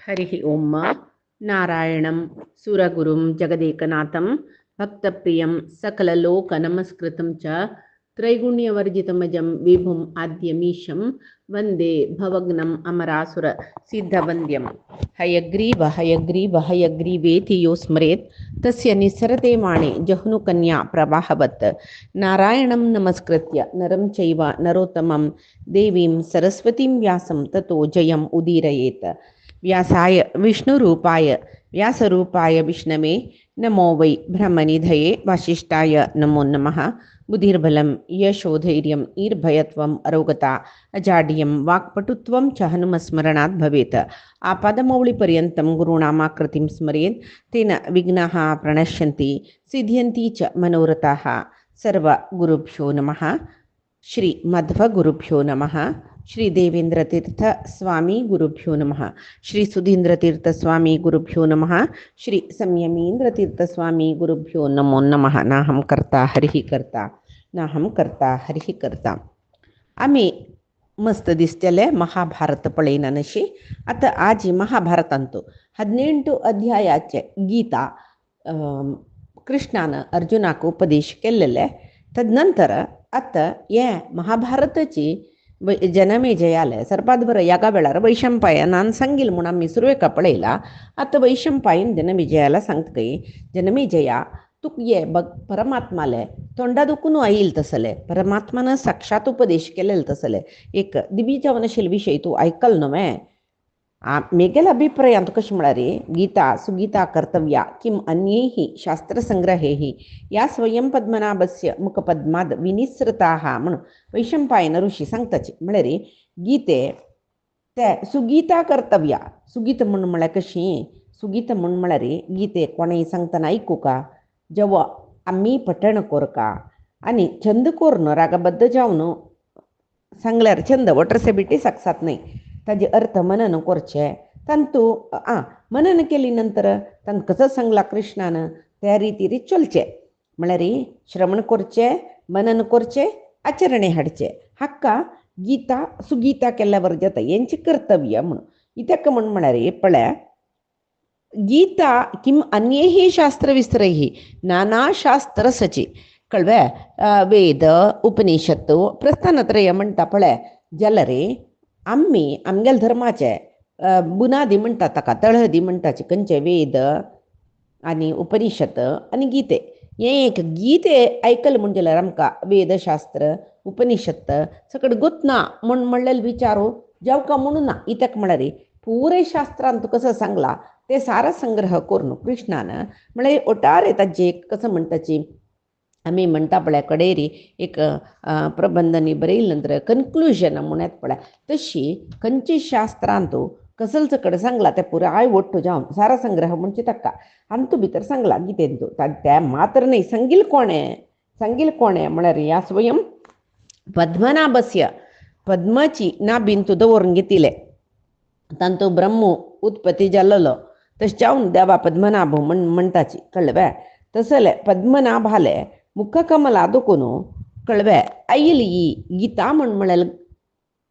हरिः ओम् नारायणं सुरगुरुं जगदेकनाथं भक्तप्रियं सकललोकनमस्कृतं च त्रैगुण्यवर्जितमजं विभुम् आद्यमीशं वन्दे भवग्नम् अमरासुर सिद्धवन्द्यं हयग्रीव हयग्रीव हयग्रीवेति यो स्मरेत् तस्य निस्सरते माणे जह्नुकन्या प्रवाहवत् नारायणं नमस्कृत्य नरं चैव नरोत्तमं देवीं सरस्वतीं व्यासं ततो जयम् उदीरयेत् व्यासाय विष्णुरूपाय व्यासरूपाय विष्णवे नमो वै ब्रह्मनिधये वासिष्ठाय नमो नमः। बुद्धिर्बलं यशोधैर्यं निर्भयत्वम् अरोगता अजाड्यं वाक्पटुत्वं च हनुमस्मरणात् भवेत्। आपादमौलिपर्यन्तं गुरूणामाकृतिं स्मरेत् तेन विघ्नाः प्रणश्यन्ति सिद्ध्यन्ति च मनोरथाः। सर्वगुरुभ्यो नमः। श्री मध्वगुरुभ्यो नमः। श्री देवेंद्रतीर्थ स्वामी गुरुभ्यो नमः। श्री सुधींद्रतीर्थ स्वामी गुरुभ्यो नमः। श्री संयमींद्रतीर्थ स्वामी गुरुभ्यो नमो नमः। नाहं कर्ता हरिः कर्ता नाहं कर्ता हरिः कर्ता. आम्ही मस्त दिसतेले महाभारत पळयनानशी. आता आज महाभारतांतू 18 अध्यायाचे गीता कृष्णानं अर्जुनाक उपदेश केलेले. तदनंतर आता या महाभारताची जनमेजयाला सर्पात बरं यागा वेळार वैशंपायनान सांगील म्हणून आम्ही सुरवेका पळयला. आता वैशंपायन जनमेजयाला सांगतकय, जनमेजया तूक ये बघ परमात्माले तोंडा दुखून आईल तसले, परमात्मानं साक्षात उपदेश केलेलं तसले एक दिव्यजवनशील विषय तू ऐकल नव्हे. मेगेल अभिप्रायांत कशी म्हणारे, गीता सुगीता कर्तव्या किम अन्यैहि शास्त्रसंग्रहेहि या स्वयं पद्मनाभस्य मुखपद्माद विनिसृताः म्हणून वैशंपायन ऋषी सांगताचे. म्हणारे गीते ते सुगीता कर्तव्या. सुगीत म्हणून म्हळ्या कशी, सुगीत म्हणून म्हणारे गीते कोणाही सांगताना ऐकू का, जेव्हा आम्ही पठण कोर का आणि छंद कोरनं रागाबद्ध जाऊन सांगल्यार छंद वटरसे बिटी साक्षात नाही. ताजे अर्थ मनन कोरचे तंतू मनन केली नंतर तन कसं सांगला कृष्णानं त्या रीती चलचे. म्हळ्यार श्रवण कोरचे, मनन कोरचे, आचरणे हाडचे. हक्का गीता सुगीता केल्यावर जाता यांची कर्तव्य म्हणून इतक म्हणून म्हळ्यार पळ्या गीता किम अन्यैहि शास्त्रविस्तरैहि नाना शास्त्र सची कळवे. वेद उपनिषತ್ತು प्रस्थानत्रय म्हणटा पळय जलरे आम्ही आमगेल धर्माचे बुनादी म्हणटा ताका तळहदी म्हणटाचे खंयचे वेद आणि उपनिषद आणि गीते. हे एक गीते ऐकल म्हणजे जाल्यार आमकां वेदशास्त्र उपनिषद सकट गुतना म्हण म्हणलेले विचारू जेवका म्हणून ना. इतक म्हळ्यार पुरे शास्त्रांत कसं सांगला ते सारा संग्रह करून कृष्णानं म्हळ्यार ओटारे ताजे कसं म्हणटाची आम्ही म्हणटा पळय कडेरी एक प्रबंधनी बरयले नंतर कन्क्लुजन म्हणत पळय तशी खंयची शास्त्रांतू कसलचकड सांगला ते पुराय ओट्टू जावन सारा संग्रह म्हणजे ताका अंतू भितर सांगला गीतेंतू. त्या मात्र नाही सांगील कोणे म्हळ्यार या स्वयं पद्मनाभस्य पद्माची नाबीन तू दवरून घेतिले तांतू ब्रह्म उत्पत्ती जाल्लो तशें जावन देवा पद्मनाभ म्हणटाची कळवे. तसले पद्मनाभाले मुख कमला दुखून कळवे आईल ही गीता म्हळ्यार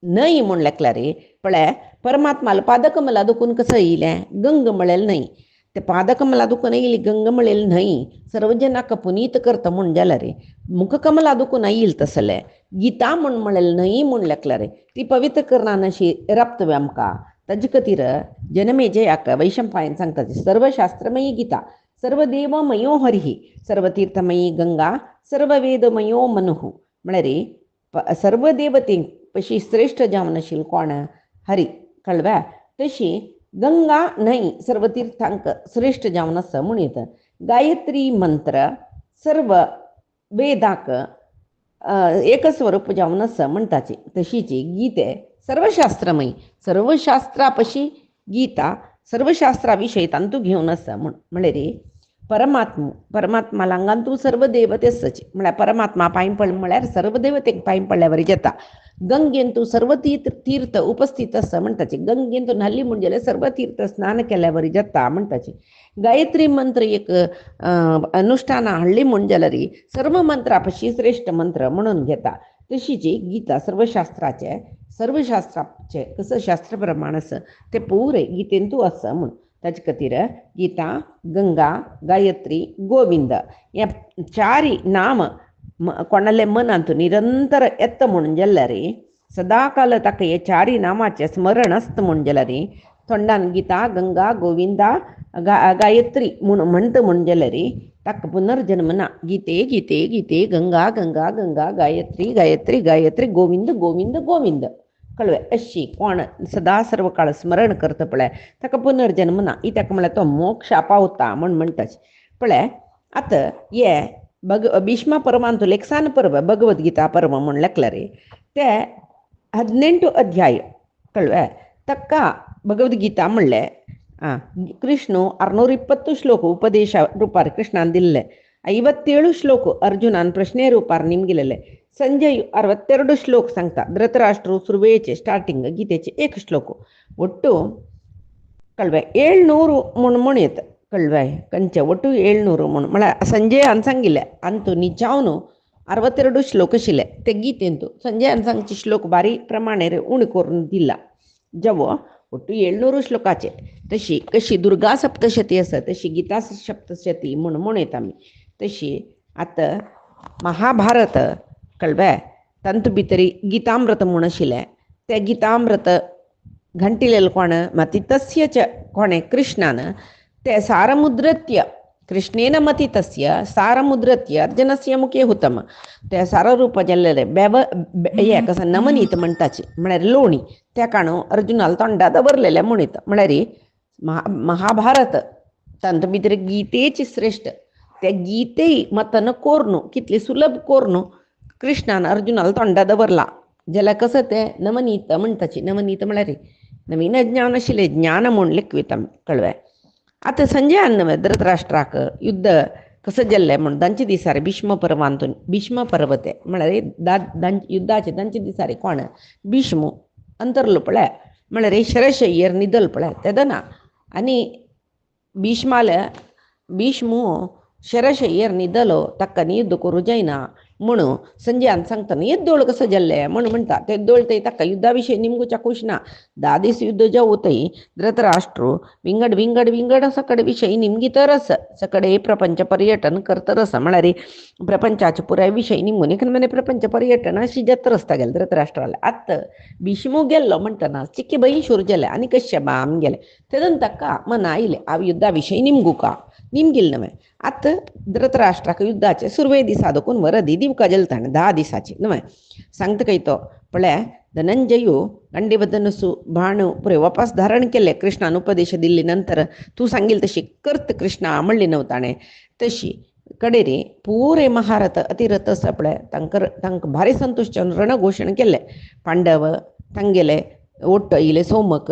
नाही म्हणलेकल्या रे पळय परमात्माला पादकमला दुखून कसं येयलें, गंग म्हळेल नाही. ते पादकमला दुखून येयली गंग म्हळेल नाही. सर्वजनाक पुनीत करता म्हण जाल्यार रे मुखकमला दुखून येईल तसले गीता म्हळेल नाही म्हणलेकल्या रे ती पवित्र करना अशी रप्तवे आमकां. ताजे खातीर जनमेजयाक वैशंपायन सांगता सर्वशास्त्रमयी गीता सर्वदेवमयो हरिः सर्वतीर्थमयी गंगा सर्ववेदमयो मनुः. म्हळ्यार सर्व देवते पशी श्रेष्ठ जावन आशिल्ली कोण, हरी कळव्या. तशी गंगा न्हंय सर्व तीर्थांक श्रेष्ठ जावन आसा म्हूण येता. गायत्री मंत्र सर्व वेदाक एकस्वरूप जावन आसा म्हणटाची. तशीची गीते सर्वशास्त्रमयी सर्वशास्त्रा पशी गीता सर्वशास्त्रा विशयी तांतू घेवन आसा म्हळ्यार परमात्मा लांगान तू सर्व देवते सच म्हळ्यार परमात्मा पांय पडले म्हळ्यार सर्व देवतेक पांय पडल्या वरी जाता. गंगेन तू सर्व तीर्थ उपस्थित आसा म्हणटाची. गंगेन तू न्हल्ली म्हणजे सर्व तीर्थ स्नान केल्या वरी जाता म्हणटाची. गायत्री मंत्र एक अनुष्ठान हाडली म्हणजे जाल्यार सर्व मंत्रा पशी श्रेष्ठ मंत्र म्हणून घेता. तशीची गीता सर्वशास्त्राचे सर्व शास्त्राचे कसं शास्त्रप्रमाण असं ते पुरे गीतेंतू असं म्हणून ताचे खातीर गीता, गंगा, गायत्री, गोविंद या चारी नाम कोणाले मनांतून निरंतर येत म्हणून जाल्यार सदाकाल ताका हे चारी नामाचे स्मरण असत म्हणून जाल्यार थोंडान गीता, गंगा, गोविंदा, गायत्री म्हणून म्हणटा म्हणून जाल्यार ताका पुनर्जन्म ना. गीते गीते गीते, गंगा गंगा गंगा, गायत्री गायत्री गायत्री, गोविंद गोविंद गोविंद कळवे अशी कोण सदा सर्व काळ स्मरण करता पळय ताका पुनर्जन्म ना. ही ताका म्हळ्यार तो मोक्ष पावता म्हण म्हणटाच पळय. आतां हे ಭೀಷ್ಮ ಪರ್ವ ಅಂತೂ ಲೆಕ್ಸಾನ್ ಪರ್ವ ಭಗವದ್ಗೀತಾ ಪರ್ವ म्हण ಲೆಕ್ಕಲ ರೀ ते 18 ಅಧ್ಯಾಯ ಕಳ್ವೆ ತಕ್ಕ ಭಗವದ್ಗೀತಾ म्हणले ಕೃಷ್ಣ 620 ಶ್ಲೋಕ ಉಪದೇಶ ರೂಪಾರ ಕೃಷ್ಣಾನ್ ದಿಲ್ಲೆ 57 ಶ್ಲೋಕ ಅರ್ಜುನಾನ್ ಪ್ರಶ್ನೆ ರೂಪಾರ ನಿಮ್ಗಿಲ್ಲಲೆ ಸಂಜಯ್ 62 ಶ್ಲೋಕ सांगता ಧೃತರಾಷ್ಟ್ರ ಸುರ್ವೇचे ಸ್ಟಾರ್ಟಿಂಗ್ ಗೀತೆचे 1 ಶ್ಲೋಕ ಒಟ್ಟು ಕಳ್ವೆ 700 म्हणत कळवाय कंचे ಒಟ್ಟು 700 म्हणून मला संजय सांगिल्ले अंतू निजावನು 62 ಶ್ಲೋಕ आशिल्ले ते गीतेंतू संजय सांगचे श्लोक बारी प्रमाणे उण करून दिला जेवो ಒಟ್ಟು 700 श्लोकाचे. तशी कशी दुर्गा सप्तशती आसा तशी गीता सप्तशती म्हणत आमी तशी आतां महाभारत कळवाय तांतू भितरी गीतामृत म्हूण आशिल्लें तें गीतामृत घंटिलेलें कोण माती तस्यच कोणे कृष्णान ते सारमुद्रत्य कृष्णेन मथितस्य सारमुद्रत्य अर्जुनस्य मुखे हुतम ते साररूप जाल्लेले हे कसं नमनीत म्हणटाचे म्हळ्यार लोणी त्या काणू अर्जुनाला तोंडा दवरलेले म्हणीत म्हळ्यार महाभारत तांत भितर गीतेची श्रेष्ठ ते गीते मतन कोरनू कितली सुलभ कोरनू कृष्णान अर्जुनाला तोंडा दवरला जाल्यार कसं ते नमनीत म्हणटाचे. नमनीत म्हळ्यार नवीन ज्ञान आशिल्लें ज्ञान म्हूण लेखविता कळवाय. आतां संजय अन्नवे धृतराष्ट्राक युद्ध कसं जाल्लें म्हूण तांचे दिसार भीष्म पर्वांतून भीष्म पर्व ते म्हळ्यार युद्धाचे तांचे दिसार कोण भीष्म अंतरलो पळय म्हळ्यार शरशय्यर निदल पळय तेदना आनी भीष्म शरशय्यर निदलो ताका युद्ध करूं जायना म्हणून संजयान सांगता येद्दोळ कसं जाल्लें म्हूण म्हणटा ते येद्दोळ थंय ताका युद्धा विशयी निमगुच्या कुशना 10 दीस युद्ध जावं थंय धृतराष्ट्र विंगड विंगड विंगड सकड विशयी निमगितरस सकड हे प्रपंच पर्यटन करतरस म्हळ्यार प्रपंचाचे पुराय विशयी निमगून एक म्हणे प्रपंच पर्यटन अशी जत्र रस्ता गेले धृतराष्ट्राला. आतां भीष्मू गेल्लो म्हणटना चिक्की बहीण शूर गेले आनी कश्यपाम गेले तेदन ताका मना आयले हांव युद्धा विशयी निमगू का निमगिल न्हय. आतां धृतराष्ट्राक युद्धाचे सुरवे दिसा देखून वरदी दिवका जलताण 10 दिसाची न्हय सांगता काय तो पळय धनंजयू गंडीबद्धनसू भाणू पुरे वापस धारण केले कृष्णान उपदेश दिल्ली नंतर तू सांगील तशी करत कृष्णा म्हणली नव्हताणे तशी कडे रे पुरे महारथ अतिरथ आसा पळय तांकां भारी संतुश्ट रणघोशण केले. पांडव तांगेले ओट्ट इले सोमक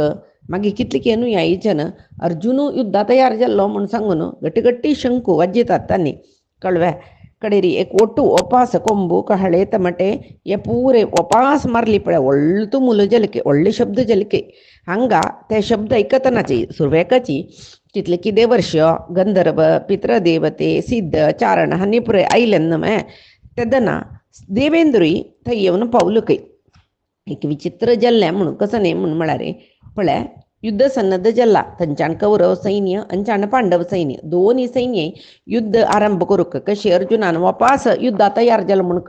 मागीर कितले केनू यायचे न अर्जुनू युद्धा तयार जाल्लो म्हूण सांगून गट्टी शंकू वाजयतात तांणी कळव्या कडेरी एक ಒಟ್ಟು ಒಪಾಸ ಕೊಂಬು ಕಹಳೆ ತಮಟೆ ये पूरे ಒಪಾस मारली पळय व्हडलो तुमुलो जलके व्हडले शब्द जलके हांगा ते शब्द आयकतनाची सुरवेकाची तितले किदें वर्ष गंधर्व पितृदेवते सिद्ध चारण हांणी पुरे आयले न्हय तेदना देवेंद्रूय थंय येवन पावलो खंय. एक विचित्र जाल्लें म्हणून कसं न्ही म्हणून म्हळ्यार पळय युद्ध सन्नद्ध जाल्ला थंयच्यान कौरव सैन्य अंच्यान पांडव सैन्य दोन्ही सैन्य युद्ध आरंभ करूंक कशी अर्जुनान वापस युद्धा तयार जालो म्हूण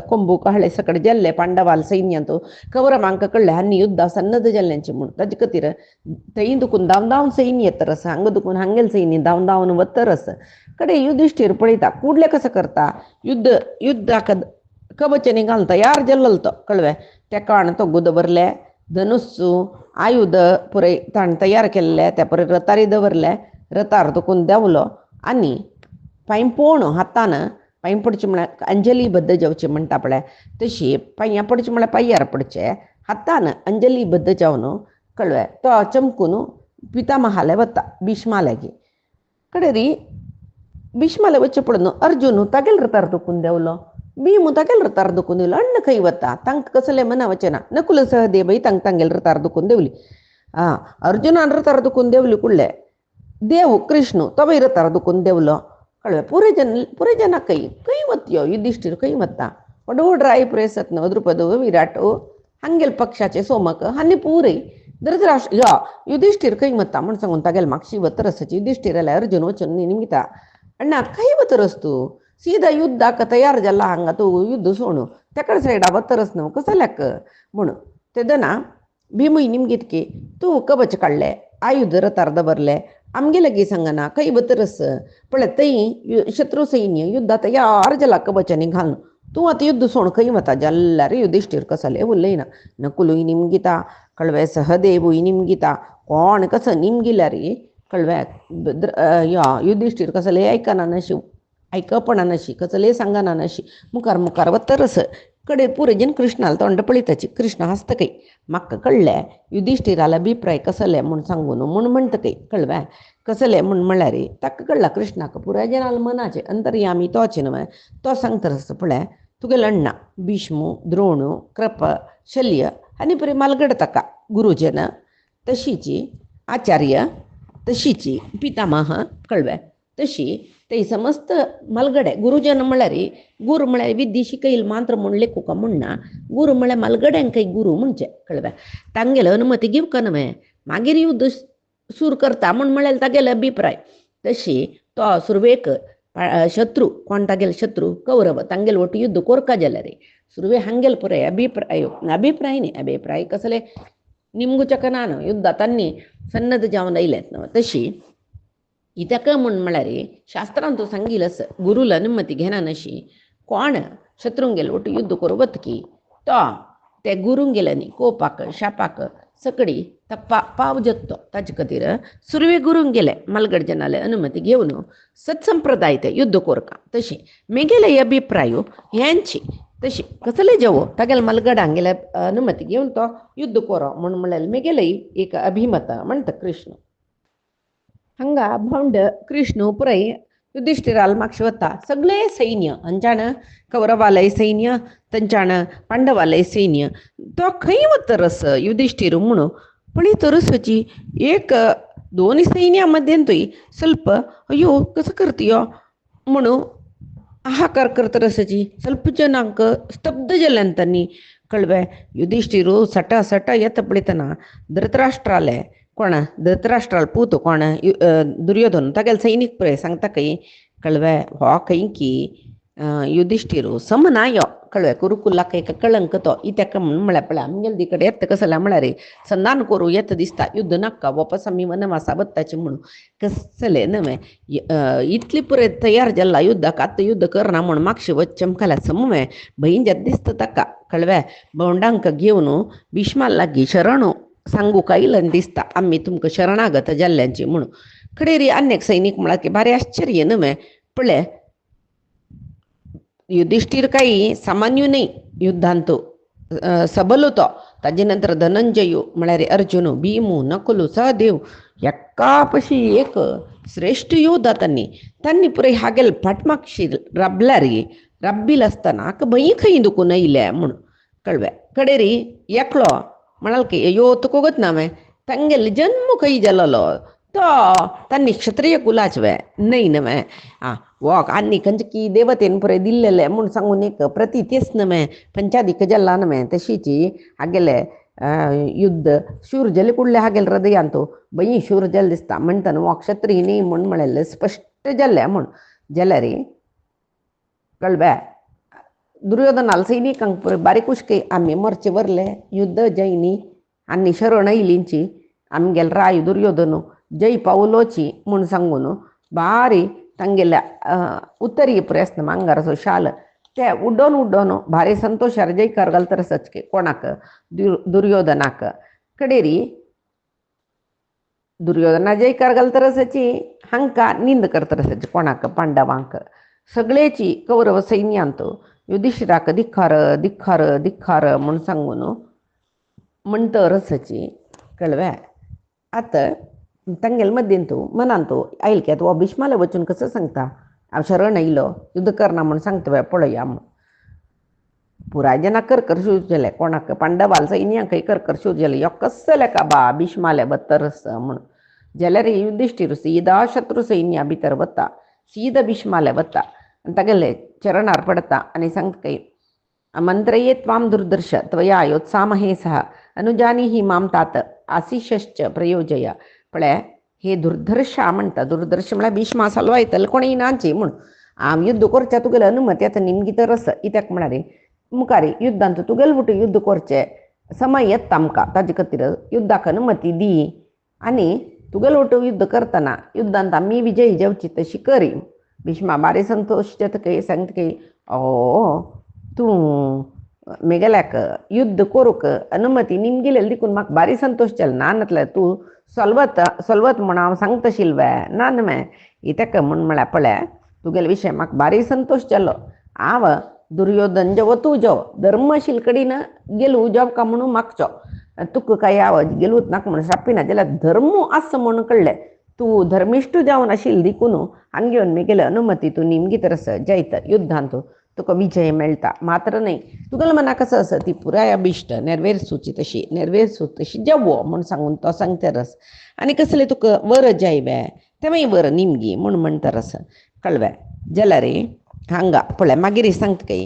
कोंबू कहळे सकड जाल्ले पांडवाल सैन्यांत कौरवांक कळ्ळें हांणी युद्धा सन्नद्ध जाल्ल्यांचें म्हूण ताजे खातीर थंय दुखून धांवन धांवन सैन्य येतरस हांगा दुखून हांगेल सैन्य धांवन धांवन वतरस कडे युधिष्ठीर पळयता कुडले कसं करता युद्धाक कवचनी घालून तयार जाल्लो तो कळ्ळें तेका काण तो गुदवरले धनुस्सू आयुध पुरे ताण तयार केल्ले त्या पुरे रतारी दवरले रतार दुखून देंवलो आनी पांयपोण हातान पांय पडचे म्हळ्यार अंजली बद्द जेवचे म्हणटा पळय तशी पांयां पडचे म्हळ्यार पांयार पडचे हातान अंजली बद्द जावन कळ्ळें तो चमकून पितामहाले वता भीष्मालेगी कडे री भीष्माले वच्चे पडून अर्जुन तागेल रतार दुखून देंवलो भीम तागेल रतार दुखून दिवलो अण्ण खंय वता तांकां कसलें मना वचना नकुल सहदेवय तांगेल रतार दुखून देंवली अर्जुनान रतार दुखून देंवली कुडले देव कृष्ण तोय रतार दुखून देंवलो कळ्ळें पुरे जना खंय वत्यो युधिष्ठीर खंय वता वडो ड्राय पुरे सत्न द्रुपद विराट हंगेल पक्षाचे सोमक हानी पुरे धृतराष्ट्र या युधिष्ठिर काही मत्ता म्हण सांगून तागेल मागशी वतरसची युधिष्ठिराला अर्जुन वचन निमित्ता अण्णा काही वतरस तू सीधा युद्धाक तयार झाला हंगा तू युद्ध सोडू त्याकडे साईडा वतरस न कसं लॅक म्हणून ते दना भीमुई निमगितके तू कवच काढले आयुध रतार दबरले आमगे लगे सांगना काही बतरस पण तई शत्रू सैन्य युद्धात यार जला कवचाने घालून तू आता युद्ध सोड काही मता जल्ला रे युधिष्ठिर कसले बोलले ना नकुलुई निमगिता कळव्या सहदेवुई निमगिता कोण कसं निमगिला रे कळव्या या युधिष्ठिर कसले ऐकाना नशी ऐकपणा नशी कसले सांगाना नशी मुखार मुखार वतरस कडे पुरेजन कृष्णाला तोंड पळिताची कृष्ण हसत काही मक्क कळल्या युधिष्ठिराला बिप्राय कसले म्हणून सांगून म्हणून म्हणतं काही कळव्या कसले म्हणून म्हणल्या रे तक्क कळला कृष्णाक पुऱ्या जनाला मनाचे अंतर्यामी तोचे नव तो सांगतरस पळ्या तुगे अण्णा भीष्मू द्रोणू कृप शल्य आणि पुरे मालगड तका गुरुजन तशीची आचार्य तशीची पितामह कळव्या तशी ते समस्त मलगडे गुरुजन म्हळ्यारी गुरु म्हळ्यार विद्ये शिकईल मात्र म्हण लेखू का म्हणना गुरु म्हळ्यार मलगड्यांक काही गुरु म्हणजे कळव्या तांगेल अनुमती घेऊ का नव्हे मागीर युद्ध सूर करता म्हण म्हळ्यार तागेल अभिप्राय तशी तो सुरवेक शत्रू कोण तागेल शत्रू कौरव तांगेल ಒಟ್ಟು युद्ध कोरका जाल्या रे सुरवे हांगेल पुरे अभिप्राय न्ही अभिप्राय कसले निमगुचक ನಾನು युद्ध तांनी सन्नद जावन आयलेत नव तशी इतक म्हण म्हळ्यार शास्त्रांत तू सांगिलस गुरुला अनुमती घेना नशी कोण शत्रूंगेल ಒಟ್ಟು युद्ध करू बतकी तो ते गुरुंगेलानी कोपाक शापाक सकडी पाव जगतो ताचे खातीर सुरवे गुरूंक गेले मलगड जनाले अनुमती घेवन सत्संप्रदाय ते युद्ध कोरका तशी मेगेले अभिप्राय ह्यांची तशी कसले जेवो तागेल मलगडांक गेले अनुमती घेवन तो युद्ध कोरो म्हण म्हळ्यार मेगेले एक अभिमत म्हणटा कृष्ण हंगा भोंड कृष्ण पुरय युधिष्ठिराल मागशी वता सगळे सैन्य अंजाण कौरवालय सैन्य तंचाण पांडवालय सैन्य तो खंय वतरस युधिष्ठिर म्हणून पळितरसची एक दोन सैन्यामध्येंतूय ಸ್ವಲ್ಪ अयो कसं करतीयो म्हणून हाहाकार करतरसची ಸ್ವಲ್ಪ जनांक स्तब्ध जल्यांतांनी कळवे युधिष्ठिरू सटा सटा येत पळितना धृतराष्ट्राले कोण धृतराष्ट्राल पूत कोण दुर्योधन तागेल सैनिक पळय सांगता काही कळवे हो खंय की युधिष्ठिरू समनायो कळवे कुरुकुलाक एक कळंक तो इत्याक म्हण म्हळ्यार पळय आमगेल दी कडेन येत कसले म्हळ्यार संधान करूं येत दिसता युद्ध नाका वापस आमी वनवासा बत्ताचे म्हणून कसले नवे इतली पुरे तयार जाल्ला युद्धाक आतां युद्ध करना म्हण मागशे वच्चे मुखाल्या समवे भंय जेत दिसता ताका कळवे भोंडांक घेवन भीष्मा लागीं शरण सांगू कायलन दिसता आम्ही तुमकां शरणागत जाल्ल्यांची म्हणून खडेरी अनेक सैनिक म्हळ्यार की भारी आश्चर्य नवे पळय युधिष्ठिर काही सामान्य नाही युद्धांत सबल तो ताजे नंतर धनंजय म्हळ्यार अर्जुन भीमू नकुलू सहदेव एकापशी एक श्रेष्ठ योद्धा तांणी पुरे हागेल फाटमागशी राबील आसतना भंय खंय दुखून आयले म्हणून कळवे कडेरी एकलो म्हणाल की यो तुकोगत नावे तांगेल जन्म खंय जालोलो तो तांणी क्षत्रिय कुलाच वे न्हय नवे वॉक आनी खंयची देवतेन पुरे दिल्लेले म्हूण सांगून एक प्रती तेच नवे पंचादीक जल्ला नवे तशीची हागेले युद्ध शूर जल कुडले हागेल हृदयांत भंय शूर जल दिसता म्हणटना वो क्षत्रिय न्ही म्हूण म्हळेलें स्पश्ट जाल्लें म्हूण जाल्यार कळव्या दुर्योधनाल सैनिकांक पुरे बारीक उश्के आमी मरचे वरले युद्ध जैनी आनी शरण आयलींची आमगेल राय दुर्योधन जय पावलोची म्हूण सांगून भारी तांगेल्या उत्तरीय पुरे आसता मांगाराचो शाल ते उड्डोन भारी संतोशार जयकार घालतरसच कोणाक दुर्योधनाक कडेरी दुर्योधना जयकार घालतरसची हांकां निंद करतरसची कोणाक पांडवांक सगळेची कौरव सैन्यांत युधिष्ठिराक धिक्कार धिक्कार धिक्कार म्हूण सांगून म्हणटरसची कळव्या आतां तांगेल मध्येन तूं मनान तूं आयल की आतां हो भीष्माला वचून कसं सांगता हांव शरण आयलो युद्ध करना म्हूण सांगता पळया म्हूण पुराय जना करकर शूज जाले कोणाक पांडवाल सैन्यांकय करकर शूज जाले यो कसले का बा भीष्माले बत्तरस म्हूण जाल्यार युधिष्ठिर सीदा शत्रू सैन्या भितर वता सीदा भीष्माले वता आनी तागेले चरणार पडता आनी सांगता मंत्रये त्वां दुर्दर्श त्वया योत्सामहे सह अनुजानीहि माम तात आशिषश्च प्रयोजय. पळय हे दुर्धर्षा म्हणटा. दुर्धर्ष म्हळ्यार भीष्मा सलवायतले कोणीय नाची म्हूण हांव युद्ध करचें तुगेलें अनुमती आतां निमगी तरस कित्याक म्हळ्यार मुखारी युद्धांत तुगेले फुटी युद्ध करचें समय येता आमकां ताजे खातीर युद्धाक अनुमती दी आनी तुगेले फुटी युद्ध करतना युद्धांत आमी विजयी जेवची तशी करी. भीष्मा बारी संतोश जातकीर सांगतकीर तूं मेगेल्याक युद्ध करूंक अनुमती निमगेलेली देखून म्हाका बारी संतोश जालो. ना नातले तूं सलवत म्हूण हांव सांगता आशिल्ले ना न्हय कित्याक म्हूण म्हळ्यार पळय तुगेले विशय म्हाका बारी संतोश जालो. हांव दुर्योधन जेवो तूं जेव धर्मशील कडेन गेलो जेव का म्हणून मागचो. तुका काय हांव गेलूच नाका म्हणून शापिना जाल्यार धर्म आसा म्हूण कळ्ळें. तूं धर्मिश्ट जावन आशिल्लें देखून हांगा घेवन मेगेले अनुमती तूं निमगी तरस जैत युद्धांत तुका विजय मेळटा. मात्र न्हय तुगेले मनाक कसो आसा ती पुराय अभिश्ट नेरवेरसूची तशी जेवो म्हूण सांगून तो सांगतरस आनी कसलें तुका वर जायवे तेवूय वर निमगी म्हूण म्हणटरस कळ्ळें. जाल्यार हांगा पळय मागीर सांगता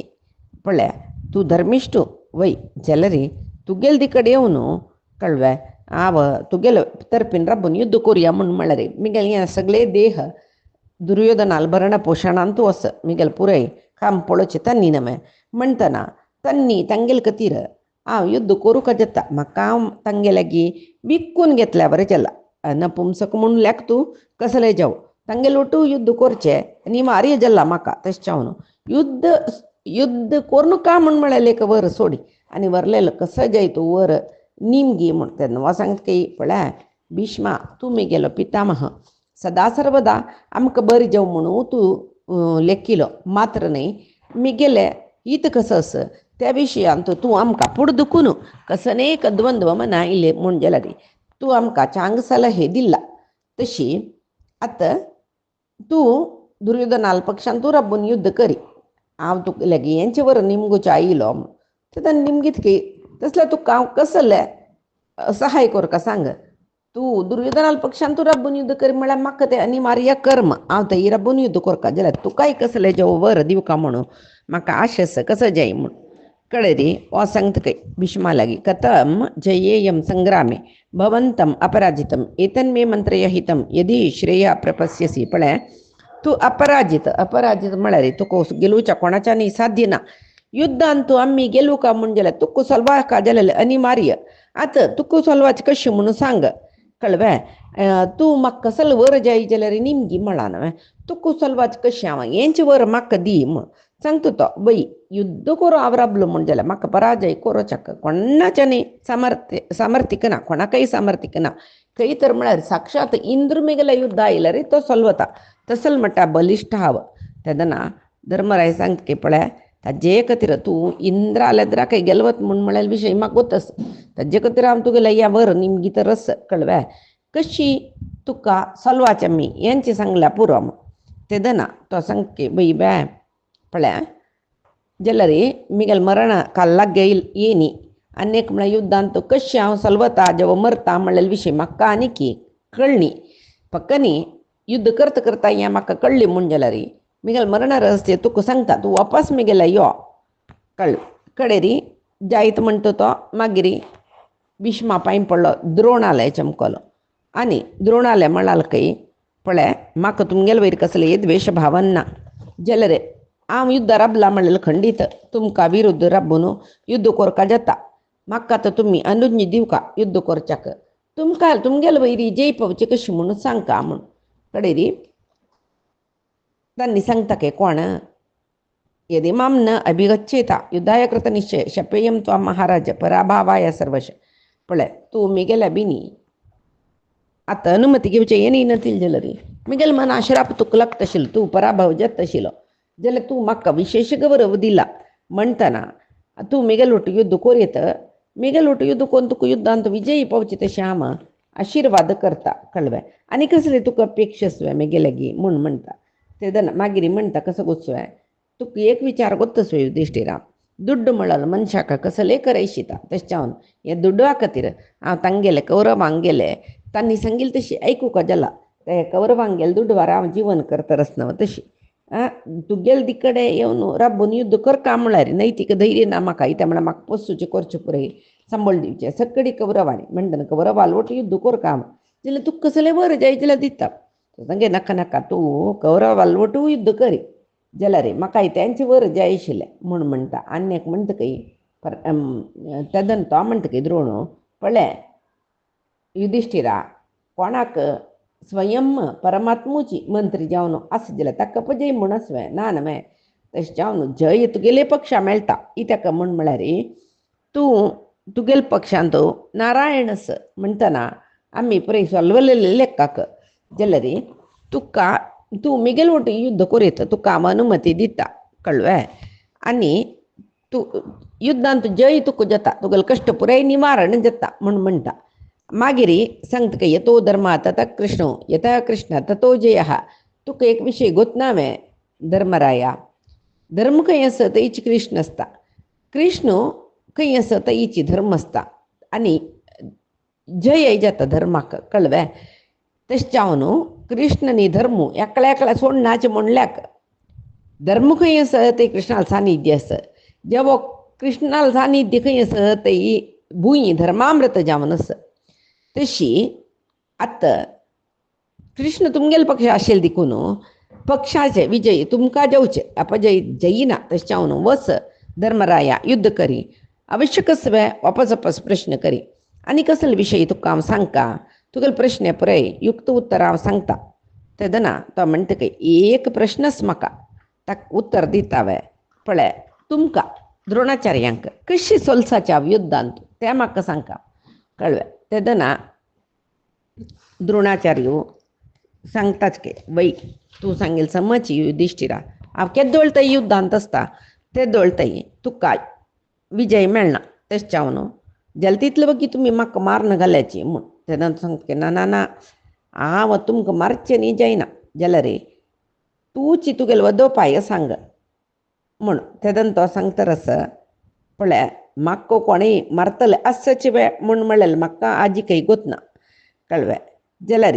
पळय तूं धर्मिश्ट वय जाल्यार तुगेले कडेन येवन कळ्ळें हांव तुगेले तर्फीन राबून युद्ध करुया म्हूण म्हळ्यार मिगेल हे सगळे देह दुर्योधनाल भरण पोशणान तूं वस मिगेल पुराय काम पळोवचें तन्नी नमे म्हणटना तन्नी तांगेले खातीर हांव युद्ध करूंक जाता. म्हाका हांव तांगे लागीं विकून घेतल्या बरें जालां. नपुंसक म्हूण लेक तूं कसलें जावं तांगे लोटू युद्ध करचें अनिवार्य जालां म्हाका. तशें जावन युद्ध करूं का म्हूण म्हळ्यार लेक वर सोडी आनी व्हरलेलो कसो जाय तूं वर निमगी म्हूण तेन्ना हो सांगता पळय भीष्मा तूं मेगेलो पितामह सदा सर्वदा आमकां बरें जेव म्हणून तूं लेखिलो. मात्र न्हय मिगेले हित कसो आसा त्या विशयांत तूं आमकां पुड दुखून कसनेक द्वंद्व मना इल्ले म्हूण जाल्यार तूं आमकां चांग सलहे दिला. तशी आतां तूं दुर्योधनाल पक्षान तूं राबून युद्ध करी. हांव तुका लागीं हेंचे वर निमगोचे आयलो तेन्ना निमगीत तसलें तुका हांव कसलें सहाय करूं का सांग. तूं दुर्योधनाल पक्षान तूं राबून युद्ध करी म्हळ्यार म्हाका तें अनिवार्य कर्म हांव थंय राबून युद्ध करता जाल्यार तुकाय कसलें जेव वर दिवका म्हणून म्हाका आश आसा कसो जाय म्हूण कळ्ळें रे. हो सांगता भीष्मा लागीं कथम जयेयम संग्रामे भवंतम अपराजितम एतन्मे मंत्रय हितम यदि श्रेया प्रपस्यसी. पळय तूं अपराजित म्हळ्यार तुका गेलूच्या कोणाच्यानी साध्य ना. युद्धांत तूं आमी गेलू का म्हूण जाल्यार तुका सोलवाका जाल्यार अनिवार्य. आतां तुका सोलवाचें कशें म्हणून सांग कळ्ळें. तूं म्हाका कसल वर जाय जाल्यार निमगी म्हळां न्हय तुका सोलवाचें कशें हांव हेंचें वर म्हाका दी म्हूण सांगता तो. वय युद्ध करूं हांव राबलो म्हूण जाल्यार म्हाका पराजय करूच्याक कोणाच्यानी सामर्थ्यक ना कोणाकय सामर्थ्यक ना. खंय तर म्हळ्यार साक्षात इंद्र मेगेल्या युद्ध आयल्यार तो सोलवता तसल म्हणटा बलिश्ठ हांव. तेदना धर्मराय सांगता पळय ताजे खातीर तूं इंद्रा लेद्राकय गेलवत म्हूण म्हळ्यार विशय म्हाका गोतस ताजे खातीर हांव तुगेल्या ह्या वर निमगी तरस कळ्ळें कशी तुका सोलवाचें आमी हेंचें सांगल्यार पुरो. तेदना तो सांगता बई बाय पळय जाल्यार मिगेल मरण काल लागे येनी आनीक म्हळ्यार युद्धांत कशें हांव सोलवता जेवा मरता म्हळ्यार विशय म्हाका आनीक कळ्ळी. फक्त न्ही युद्ध करता करता हें म्हाका कळ्ळें म्हूण जाल्यार मिगेल मरण रहस्य तुका सांगता तूं वापस मिगेल्या यो कळ्ळें रे. जायत म्हणटा तो मागीर भीष्मा पांय पडलो द्रोणालय चमकलो आनी द्रोणालय म्हणाल पळय म्हाका तुमगेले वयर कसले द्वेश भावन ना जाल्यार हांव युद्ध राबला म्हळ्यार खंडीत तुमकां विरुद्ध राबून युद्ध करपा जाता. म्हाका आतां तुमी अनुज्ञ दिवका युद्ध करच्याक तुमकां तुमगेले वयरी जय पावचे कशी म्हणून सांगता म्हूण कळ्ळें रे. तांणी सांगता कोण यदि माम न अभिगच्छेता युद्धाय कृत निश्चय शपेयम त्वां महाराज पराभावाय सर्वश. पळय तूं मिगेल्या बिनी आतां अनुमती घेवचें येनी नतील जाल्यार मिगेल मना श्राप तुका लागता आशिल्लो तूं पराभव जाता आशिल्लो जाल्यार तूं म्हाका विशेश गौरव दिला म्हणटना तूं मिगेल वट युद्ध कोरयत मिगेल वट युद्ध करून तुका युद्धांत विजयी पावचें तशें हांव आशिर्वाद करता कळ्ळें. आनी कसलें तुका अपेक्षा सुवे मेगेलेगी म्हूण म्हणटा. तेदना मागीर म्हणटा कसो गोचोय तुका एक विचार गोत्ता सुवे युधिश्टिरा दुड्ड म्हळ्यार मनशाक कसलें करयशिता तशें जावन हे दुड्डा खातीर हांव तांगेले कौरवांक गेले तांणी सांगिल्लें तशी आयकूंक जाला ते कौरवांक गेले दुड्डवार हांव जीवन करता रचना तशी तुगेल तिकडे येवन राबून युद्ध कर का म्हळ्यार नैतीक धैर्य ना म्हाका इता म्हळ्यार म्हाका पसूचे करचे पुरे सांबाळ दिवचे सकडी कौरवांनी म्हणटना कौरव आलवट युद्ध कर काम जाल्यार तूं कसले वर जाय जाल्यार दिता सांगे नाका नाका तूं कौरव आलवटू युद्ध करी जाल्यार म्हाका त्यांचे वर जाय आशिल्ले म्हूण म्हणटा आनी एक म्हणटकी तेदन तो म्हणटकी द्रोण पळय युधिष्ठिरा कोणाक स्वयं परमात्मूची मंत्री जावन आसा जाल्यार ताका पजय म्हूण आसवें ना नवे तशें जावन जय तुगेले पक्षा मेळटा ही ताका म्हूण म्हळ्यार तूं तुगेल पक्षांत नारायण आस म्हणटना आमी पळय सोलवलेले लेखाक जाल्यार तुका तूं मिगेल वट युद्ध करीत तुका हांव अनुमती दिता कळ्ळें आनी तूं युद्धांत जय तुका जाता तुगेलें कश्ट पुराय निवारण जाता म्हूण म्हणटा मागीर सांगता यतो धर्मा तथा कृष्ण यथा कृष्ण ततो जय तुका एक विशय गोतना हांवें धर्मराया धर्म खंय आसा थंयच कृष्ण आसता कृष्ण खंय आसा थंयच धर्म आसता आनी जय जाता धर्माक कळ्ळें तशें जावन कृष्ण न्ही धर्म एकल्या एकल्या सोडनाचें म्हणल्याक धर्म खंय आसा थंय कृष्णाल सानिध्य आसा जेवो कृष्णाल सानिध्य खंय आसा थंय भूंय धर्मामृत जावन आसा तशी आतां कृष्ण तुमगेले पक्ष आशिल्ले देखून पक्षाचे विजय तुमकां जेवचे अपजय जयिना तशें जावन वस धर्मराया युद्ध करी आवश्यक आसवे वापस वापस प्रश्न करी आनी कसले विशय तुका हांव सांगता तुगेले प्रश्न पुराय युक्त उत्तर हांव सांगता तेदना तो म्हणटा की एक प्रश्नच म्हाका ताका उत्तर दिता हांवें पळय तुमकां द्रोणाचार्यांक कशी सोलसाच्या युद्धांत तें म्हाका सांगा कळ्ळें तेदना द्रोणाचार्य सांगताच की वै तूं सांगेल समज युधिष्ठिरा हांव केदोळतय युद्धांत आसता तेदोळतय तुका विजय मेळना तशें जावन जाल्यार तितले बगी तुमी म्हाका मारून घाल्याची म्हूण तेन्ना सांगता ना ना ना हांव तुमकां मारचें न्ही जायना जाल्यार तूंच तुगेलो वदोपाय सांग म्हूण तेदन तो सांगता आसा पळय म्हाका कोणें मारतले आसच वेळ म्हूण म्हणलें म्हाका आजी खंय गोतना कळ्ळें जाल्यार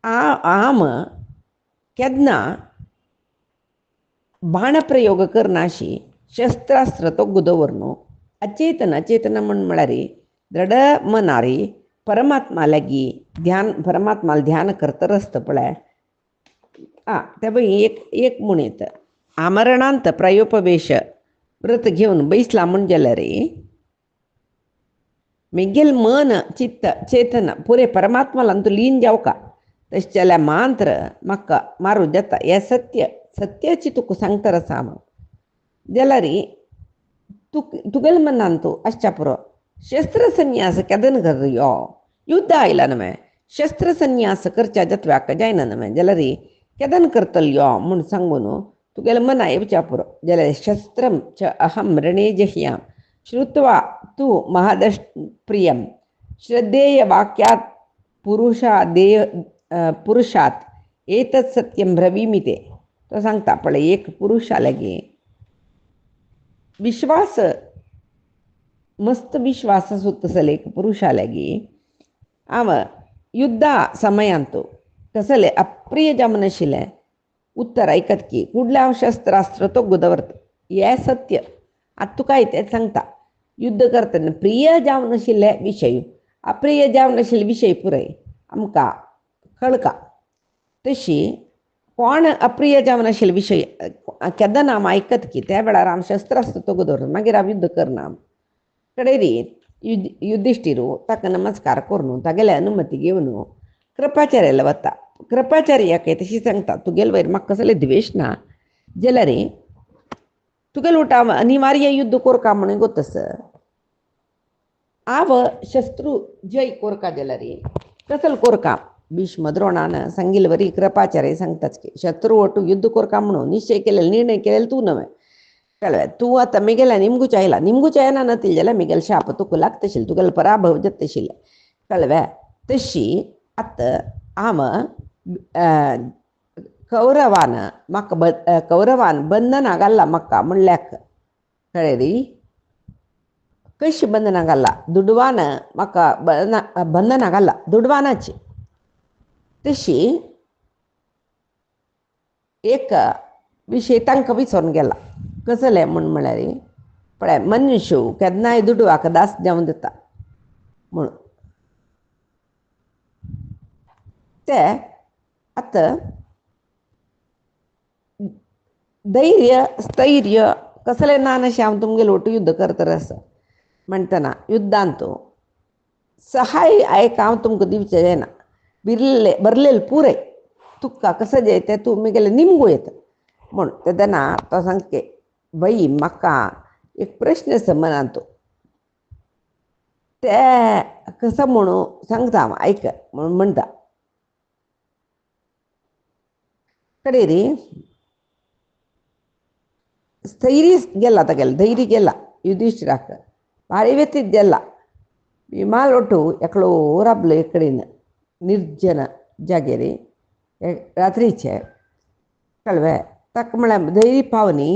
आम केन्ना बाणप्रयोग करनाशी शस्त्रास्त्र तोग्गू दवरनो अचेतन अचेतन म्हूण म्हळ्यार दृढ मनारी परमात्मा लागीं ध्यान परमात्माला ध्यान करता आसता पळय ते एक म्हूण येता आमरणांत प्रायोपवेश व्रत घेवन बैसला म्हूण जाल्यार मिगेल मन चित्त चेतन पुरे परमात्माला तूं लीन जावका तशें जाल्यार मात्र म्हाका मारूं जाता हें सत्य सत्याची तुका सांगता आसा हांव जाल्यार तुगेले मनान तूं आसच्या पुरो शस्त्र संन्यास केदन कर यो युद्ध आयला न्हय शस्त्र संन्यास करच्या जातव्याक जायना न्हय जाल्यार केदन करतलो यो म्हूण सांगून तुगेले मना येवच्या पुरो जाल्यार शस्त्रम च अहम रणे जह्यां श्रुत्वा तू महदप्रियं श्रद्धेय वाक्यात पुरुषात एतत् सत्यं ब्रवीमि ते तो सांगता पळय एक पुरुषा लागीं विश्वास मस्त विश्वास सुತ್ತसले एक पुरुषा लागीं हांव युद्धा समयांत कसले अप्रिय जावन आशिल्लें उत्तर आयकत की फुडलें हांव शस्त्रास्त्र तो दवरता हें सत्य आतां तुका तें सांगता युद्ध करतना प्रिय जावन आशिल्ले विशय अप्रिय जावन आशिल्ले विशय पुराय आमकां कळका तशी कोण अप्रिय जावन आशिल्ले विशय केन्ना हांव आयकत की त्या वेळार हांव शस्त्रास्त्र तो दवरता मागीर हांव युद्ध करना कडेर युधिष्ठिरू ताका नमस्कार करून तागेले अनुमती घेवन कृपाचार्याला वता कृपाचार्याक तशी सांगता तुगेले वयर म्हाका कसले द्वेश ना जाल्यार तुगेले उठ हांव अनिवार्य युद्ध कोरका म्हणून गोतस हांव शस्त्रू जय कोरका जाल्यार कसले कोरका भीष्म द्रोणान सांगिल्ले वरी कृपाचार्य सांगताच की शत्रू ओटू युद्ध कोरका म्हणून निश्चय केलेले निर्णय केलेले तूं नव्हे कळ्ळें तूं आतां मिगेल्या निमगूच आयला निमगूच येना नतील जाल्यार मिगेल शाप तुका लागतशील तुगेलो पराभव जातशिल्ले कळ्ळें तशी आतां हांव कौरवान बंधना घाल्ला म्हाका म्हणल्याक कळ्ळें री कशी बंधना घाल्ला दुडवान म्हाका बंधना घाल्ला दुडवानाची तशी एक विषय तांकां विसरून गेला कसले म्हण म्हळ्यार पळय मनुष्य केन्नाय दुडवाक दास जावन दिता म्हणून ते आतां धैर्य स्थैर्य कसलें ना अशें हांव तुमगेलो वटू युद्ध करता आसा म्हणटना युद्धांत सहाय आयक हांव तुमकां दिवचें जायना बरलेले पुरय तुका कसं जें तें तूं मुगेलें निमगू येता म्हूण तेदना तो सांगके बाई म्हाका एक प्रश्न आसा मनांत ते कसं म्हणू सांगता हांव आयक म्हणून म्हणटा कडेन रे स्थैर्य गेला तागेलें धैर्य गेला युधिष्ठिराक भारी व्यतीत गेला विमाल ಒಟ್ಟು एकलो राबलो एक कडेन निर्जन जागेर रात्रीचे कळ्ळें ताका म्हळ्यार धैर्य पावनी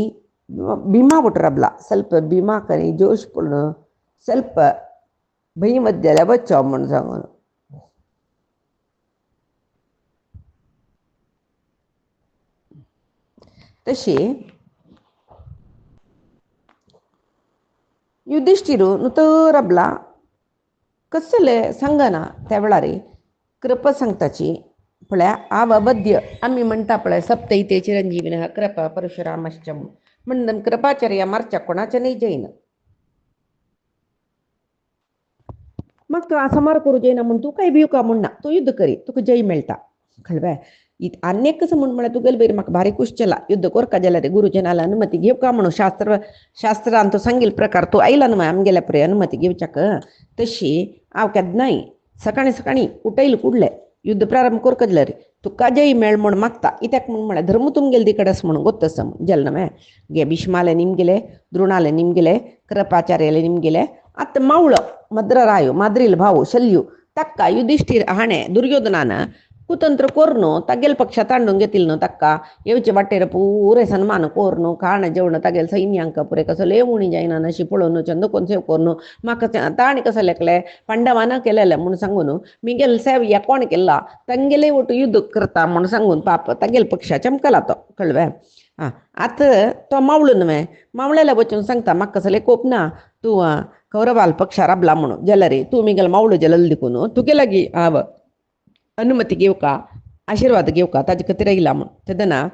भिमा ಒಟ್ಟು राबला ಸ್ವಲ್ಪ भिमाकनी जोश पडून ಸ್ವಲ್ಪ भंय मध्येल्या बच्चो म्हूण सांगून तशी युधिष्ठिरू नुतो राबला कसले सांगना त्या वेळार कृपा सांगताची पळय हांव अबध्य आमी म्हणटा पळय सप्तैते चिरंजीविनः कृपा परशुरामश्च म्हणून कृपाचार्य मारच्या कोणाचें न्ही जायना म्हाका समार करूं जायना म्हूण तूं कांय भिवका म्हणना तूं युद्ध करी तुका जय मेळटा कळ्ळें आनीक कसं म्हूण म्हळ्यार तुगेले बरी म्हाका भारी खूश केला युद्ध करता जाल्यार गुरुजनाला अनुमती घेवका म्हणून शास्त्रांत तो सांगिल्ले प्रकार तूं आयला न्हू आमगेल्या पळय अनुमती घेवच्याक तशी हांव केन्नाय सकाळीं सकाळीं उठयलें कुडलें युद्ध प्रारंभ करता जाल्यार तुका जय मेळ म्हूण मागता कित्याक म्हूण म्हळ्यार धर्म तुमगेले कडेन आसा म्हणून गोत्त जेल न्हय गे भिष्माले निमगेले द्रोणाले निमगेले कृपाचार्याले निमगेले आतां मावळो मद्ररायो माद्रील भाव शल्यू ताका युधिष्ठीर हाणें दुर्योधनान कुतंत्र कोर न्हू तागेले पक्षांत तांडून घेतिल्लो न्हू ताका येवचे वाटेर पुरे सन्मान कोर न्हू खाण जेवण तागेले सैन्यांक पुरे कसले उणी जायना अशी पळोवन चंदकोन सेव कोर न्हू म्हाका ताणी कसं लेखलें पांडवान केलेलें म्हूण सांगून मिगेल सेव कोण केला तांगेले वटू युद्ध करता म्हूण सांगून पाप तागेले पक्षा चमकला तो कळ्ळें आतां तो मावळो न्हय मावळ्याला वचून सांगता म्हाका कसले कोप ना तूं कौरवाल पक्षा राबला म्हणून जाल्यार तूं मिगेल मावळो जल्ल देखून तुगे लागीं हांव अनुमती घेवका आशिर्वाद घेवका ताजे खातीर आयला म्हूण तेदना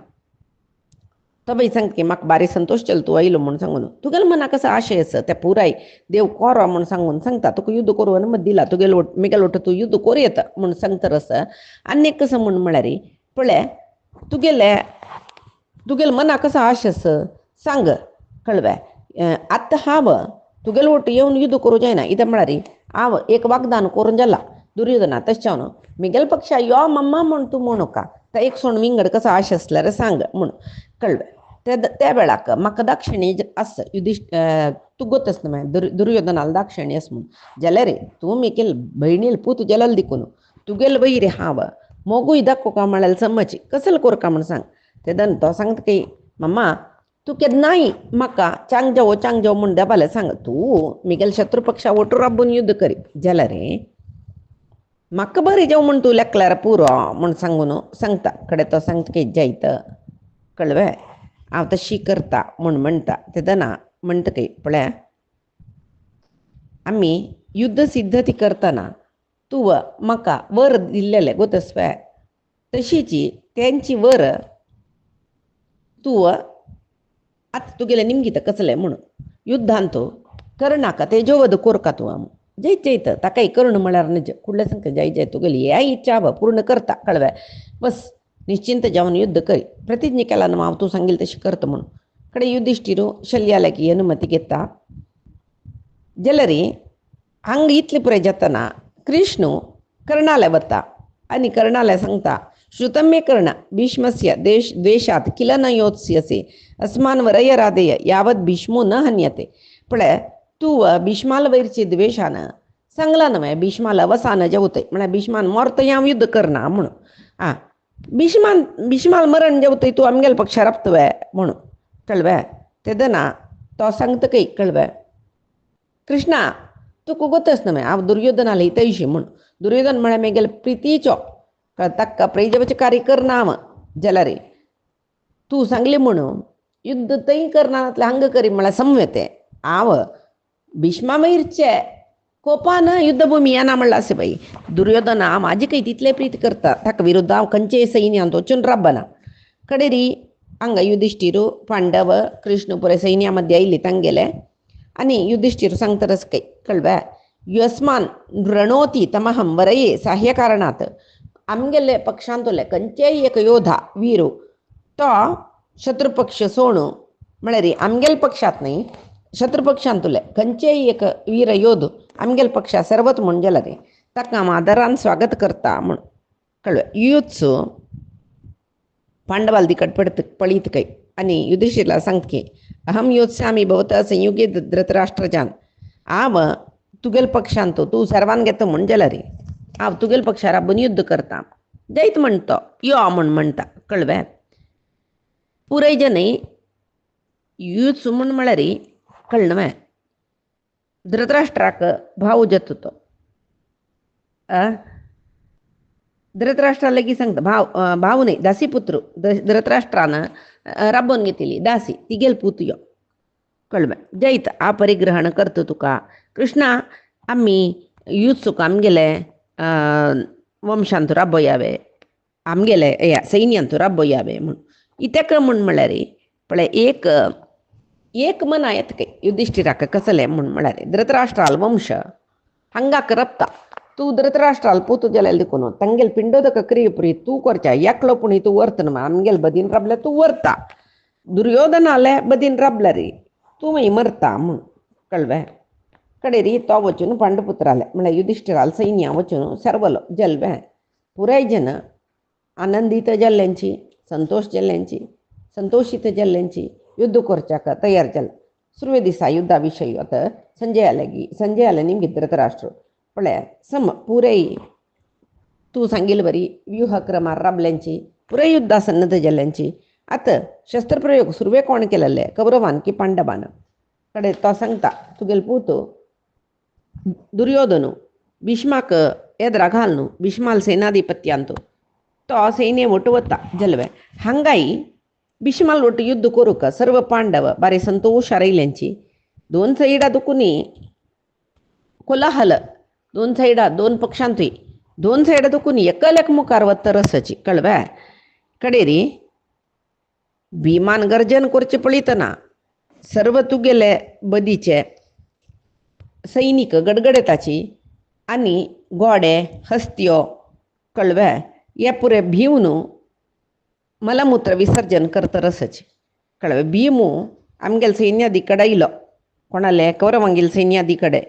तो बाई सांगता म्हाका बारी संतोश केलो तूं आयलो म्हूण सांगून तुगेले मनाक कसो आशय आसा ते पुराय देव कोरो म्हूण सांगून सांगता तुका युद्ध करूं अनुमती दिला तुगेलो मिगेल वटू तूं युद्ध कोर येता म्हूण सांगता आसा आनी कसं म्हूण म्हळ्यार पळय तुगेले मनाक कसो आश आसा सांग कळ्ळें आतां हांव तुगेले वटू येवन युद्ध करूं जायना कित्याक म्हळ्यार हांव एक वाग्दान करून जाला दुर्योधना तशें न्हू मिगेल पक्षा यो मम्मा म्हूण तूं म्हणुका तो एक सोण विंगड कसो आश आसल्यार सांग म्हूण कळ्ळें त्या वेळाक म्हाका दाक्षिणी आसा तूं गोतस न्हय दुर्योधनाला दाक्षिणी आसा म्हूण जाल्यार तूं मिगेल भयणील पूत जलल देखून तुगेले वयर हांव मोगूय दाखोवका म्हळ्यार समज कसले कोरका म्हूण सांग तेदन तो सांगता की मम्मा तूं केन्नाय म्हाका चांग जावो म्हूण देबाले सांग तूं मिगेल शत्रू पक्षा वटू राबून युद्ध करी जाल्यार म्हाका बरें जेव म्हूण तूं लेखल्यार पुरो म्हूण सांगून सांगता कडेन तो सांगता की जायत कळ्ळें हांव तशी करता म्हूण म्हणटा तेदना म्हणटा की पळय आमी युद्ध सिद्धती करतना तूं म्हाका वर दिल्लेलें गोतस पळय तशीची तेंची वर तूं आतां तुगेलें निमगीत कसलें म्हणून युद्धांत कर्णाक तेजोवध कोरका तूं जैत ताकाय कर्ण म्हळ्यार नज कुडलें सांगता जय तुगेली ह्या इच्छा पूर्ण करता कळ्ळें बस निश्चिंत जावन युद्ध करी प्रतिज्ञा केला न्हू हांव तूं सांगिल्लें तशें करता म्हणून कडेन युधिष्ठिरू शल्याल्या की अनुमती घेता जाल्यार हांगा इतलें पुराय जातना कृष्ण कर्णाले वता आनी कर्णाले सांगता श्रुतं मे कर्ण भीष्मस्य द्वेषात् किल न योत्स्यसे अस्मान् वरय राधेय यावत् भीष्मो न हन्यते पळय तूं भीष्माला वयरचे द्वेषान सांगला न्हय भीष्माला अवसान जेवतय म्हळ्यार भीष्मान मरतय हांव युद्ध करना म्हणून भीष्माल मरण जेवतय तूं आमगेल्या पक्षा राबतय म्हणून कळ्ळें तेदना तो सांगता की कळ्ळें कृष्णा तुका गोतस न्हय हांव दुर्योधनाला हितैशी म्हूण दुर्योधन म्हळ्यार म्हगेले प्रितीचो ताका प्रेजवचकारी करना हांव जाल्यार तू सांगले म्हणून युद्ध तई करणारातले हंग करी मला संवेते आव भीष्मामैरचे कोपानं युद्धभूमी येना म्हणलं असे बाई दुर्योधना माझी काही तिथले प्रीत करता ताका विरुद्ध हांव खंयचेय सैन्यांत वचून राबना कडेरी हांगा युधिष्ठिरू पांडव कृष्ण पुरे सैन्यामध्ये आयिल्ले तांगेले आनी युधिष्ठिर सांगतरच काही कळवा युस्मान रणोती तमहम वरये साह्य कारणात आमगेले पक्षांतले खंयचेय एक योधा वीरू तो शत्रुपक्ष सोडूं म्हळ्यार आमगेल पक्षात न्ही शत्रुपक्षांतले खंयचेय एक वीर योध आमगेल पक्षा सर्वत म्हूण गेला रे ताका हांव आदरान स्वागत करता म्हूण कळ्ळें युत्सू पांडवाल दिकट पळीत काही आनी युधिष्ठिरला सांगतकी अहम योत्सामी भवता संयुगे धृतराष्ट्रजान हांव तुगेल पक्षांत तूं सर्वान घेता म्हूण गेला रे हांव तुगेल पक्षार राबून युद्ध करता जैत म्हणतो यो म्हूण म्हणटा कळ्ळें पुराय जन युत्सू म्हूण म्हळ्यार कळ्ळें धृतराष्ट्राक भाव जाता तो धृतराष्ट्रा लेगी सांगता भाव न्ही दासी पुत्र धृतराष्ट्रान राबोवन घेतिली दासी तिगेल पूत यो कळ्ळें जैत आ परिग्रहण करता तुका कृष्णा आमी युत्सूक आमगेले वंशांत राबयावे आमगेले या सैन्यांत राबयावे म्हूण इतेक म्हूण म्हळ्यार पळय एक मन आयत काही युधिष्ठिराक कसले म्हूण म्हळ्यार धृतराष्ट्राल वंश हंगाक रप्ता तूं धृतराष्ट्राल पोतू जाल्यार देखून तांगेल पिंडोदक क्रिये पुरी तूं करच्या एकलो पुणी तूं वर्त न्हू आमगेल बदीन राबल्या तूं वरता दुर्योधनाले बदीन राबला रे तूं मागीर मरता म्हूण कळ्ळें कडेरी तो वचून पांडुपुत्राले म्हळ्यार युधिष्ठिराल सैन्या वचून सर्वलो जल्वें पुराय जन आनंदीत जाल्ल्यांची संतोष जाल्ल्यांची संतोषीत जाल्ल्यांची युद्ध करच्याक तयार जालें सुरवे दिसा युद्धा विशयी आतां संजयाले निमगे धृतराष्ट्र पळय सम पुराय तूं सांगिल्ले बरी व्यूहक्रमार राबल्यांची पुराय युद्धा सन्नद्ध जाल्ल्यांची आतां शस्त्रप्रयोग सुरवे कोण केलेले कौरवान की पांडवान कडेन तो सांगता तुगेल पूत दुर्योधन भीष्माक येद्रा घाल न्हू भीष्माल सेनाधिपत्यांत तो सैन्य ಒಟ್ಟು वता जल्वे हांगाय भीष्माल ಒಟ್ಟು युद्ध करूक सर्व पांडव बारे संतोष आरयल्यांची दोन सायडा दुकुनी कोलाहल दोन सायडा दोन पक्षांतूय दोन सायडा दुकुनी एकल मुखार वता रसाची कळ्ळें कडेरी भीमान गर्जन करचे पळयतना सर्व तुगेले बदीचे सैनिक गडगडेताची आनी गोडे हस्त्यो कळ्ळें हे पुरे भिवन मलमूत्र विसर्जन करता रसाची कळ्ळें भीमू आमगेल सैन्यादी कडेन आयलो कोणाले कौरवांगेल सैन्यादी कडेन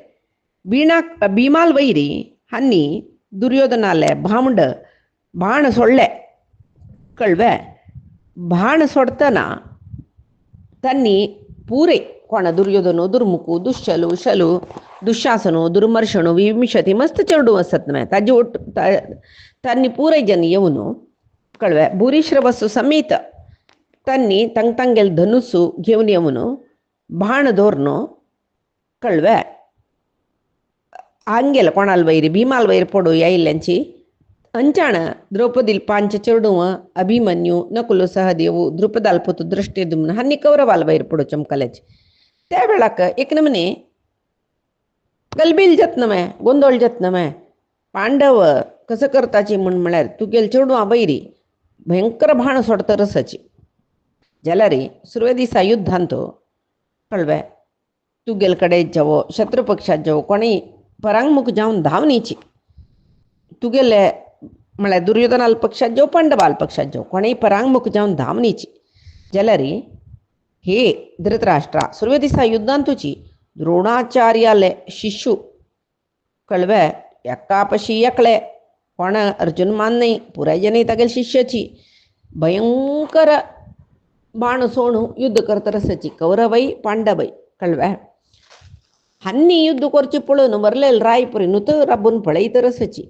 भीमाल वैरी हांणी दुर्योधनाले भावंड बाण सोडले कळ्ळें बाण सोडतना तांणी पुरे कोण दुर्योधनो दुर्मुखू दुश्शलू शलू दुःशासनो दुर्मर्शनो विंशती मस्त चेडू असत न्हय ताजे ಒಟ್ಟು तांणी पुराय जन येवन कळ्ळें भूरिश्रवस्सु समेत तांणी तांगेल धनुस्सु घेवन येवन बाण धोरण कळ्ळें हांगेल कोणाल वैर भीमाल वैर पडू आयिल्ल्यांची अंचाण द्रौपदील पांच चेडू अभिमन्यू नकुल सहदेव द्रुपदाल पुत दृष्टिद्युम्न हांणी कौरवाल वैर पडू चमकल्याची त्या वेळाक एक नमने गलबील जात न्हय गोंदळ जात न्हय पांडव कसं करताची म्हूण म्हळ्यार तुगेल चेडू वैरी भयंकर भाण सोडता रसाची जाल्यार सुरवे दिसा युद्धांत कळ्ळें तुगेल कडेन जावो शत्रुपक्षात जावो कोणीय परांगमुख जावन धांवनीची तुगेले म्हळ्यार दुर्योधनाल पक्षात जावं पांडवाल पक्षात जावं कोणीय परांगमुख जावन धांवनीची जाल्यार हे धृतराष्ट्रा सुरवे दिसा युद्धांत तुजी द्रोणाचार्याले शिशू कळ्ळें एकापशी एकले कोण अर्जुन मान न्ही पुराय जन तागेल शिष्याची भयंकर बाण सोडून युद्ध करता रसाची कौरवय पांडवय कळ्ळें हांणी युद्ध करचें पळोवन मरलेल राय पुरी नुत राबून पळयता रसाची